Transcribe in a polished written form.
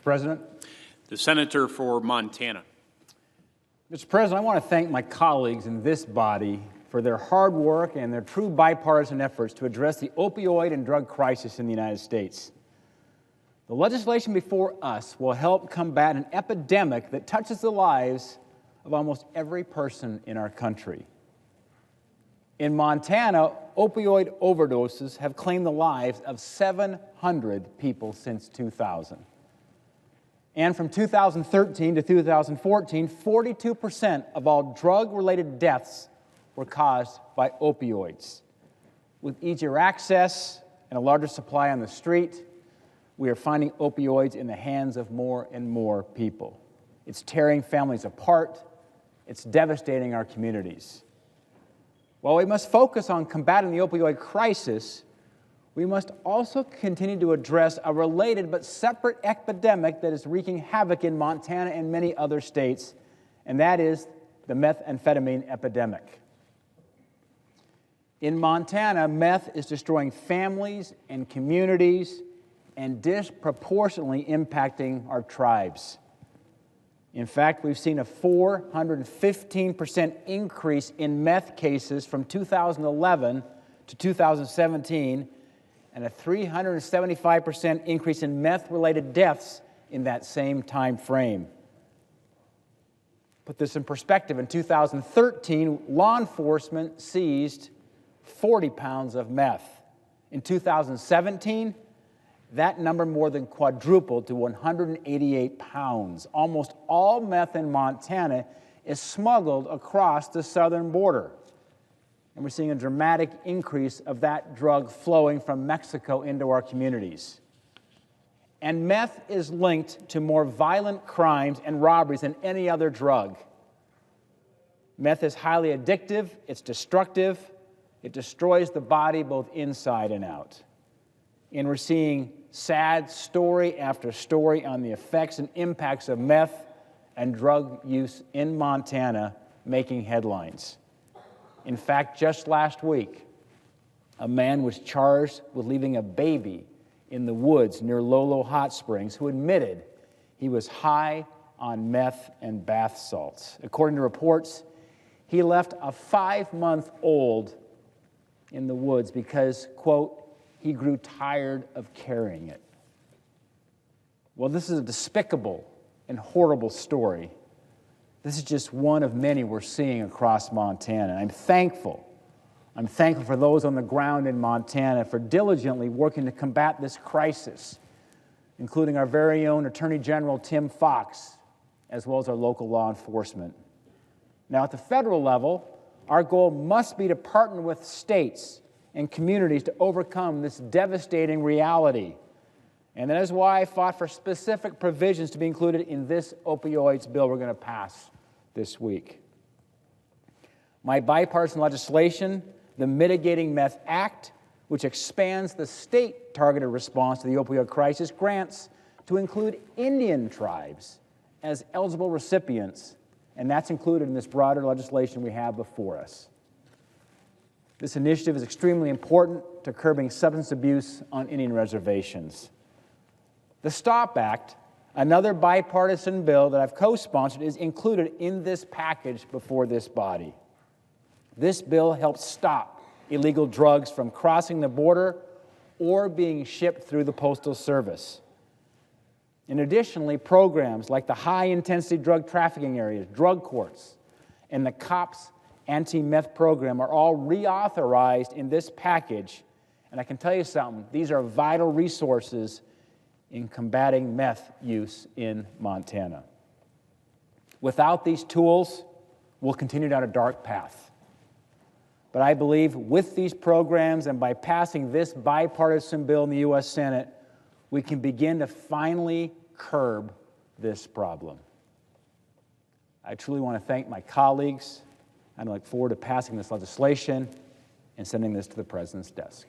President. The Senator for Montana. Mr. President, I want to thank my colleagues in this body for their hard work and their true bipartisan efforts to address the opioid and drug crisis in the United States. The legislation before us will help combat an epidemic that touches the lives of almost every person in our country. In Montana, opioid overdoses have claimed the lives of 700 people since 2000. And from 2013 to 2014, 42% of all drug-related deaths were caused by opioids. With easier access and a larger supply on the street, we are finding opioids in the hands of more and more people. It's tearing families apart. It's devastating our communities. While we must focus on combating the opioid crisis, we must also continue to address a related but separate epidemic that is wreaking havoc in Montana and many other states, and that is the methamphetamine epidemic. In Montana, meth is destroying families and communities and disproportionately impacting our tribes. In fact, we've seen a 415% increase in meth cases from 2011 to 2017, and a 375% increase in meth-related deaths in that same time frame. Put this in perspective, in 2013, law enforcement seized 40 pounds of meth. In 2017, that number more than quadrupled to 188 pounds. Almost all meth in Montana is smuggled across the southern border. And we're seeing a dramatic increase of that drug flowing from Mexico into our communities. And meth is linked to more violent crimes and robberies than any other drug. Meth is highly addictive, it's destructive, it destroys the body both inside and out. And we're seeing sad story after story on the effects and impacts of meth and drug use in Montana making headlines. In fact, just last week, a man was charged with leaving a baby in the woods near Lolo Hot Springs who admitted he was high on meth and bath salts. According to reports, he left a 5-month-old in the woods because, quote, he grew tired of carrying it. Well, this is a despicable and horrible story. This is just one of many we're seeing across Montana. I'm thankful for those on the ground in Montana for diligently working to combat this crisis, including our very own Attorney General Tim Fox, as well as our local law enforcement. Now, at the federal level, our goal must be to partner with states and communities to overcome this devastating reality. And that is why I fought for specific provisions to be included in this opioids bill we're going to pass this week. My bipartisan legislation, the Mitigating Meth Act, which expands the state targeted response to the opioid crisis, grants to include Indian tribes as eligible recipients, and that's included in this broader legislation we have before us. This initiative is extremely important to curbing substance abuse on Indian reservations. The STOP Act, another bipartisan bill that I've co-sponsored, is included in this package before this body. This bill helps stop illegal drugs from crossing the border or being shipped through the Postal Service. And additionally, programs like the high-intensity drug trafficking areas, drug courts, and the COPS anti-meth program are all reauthorized in this package. And I can tell you something, these are vital resources in combating meth use in Montana. Without these tools, we'll continue down a dark path. But I believe with these programs and by passing this bipartisan bill in the U.S. Senate, we can begin to finally curb this problem. I truly want to thank my colleagues, and I look forward to passing this legislation and sending this to the President's desk.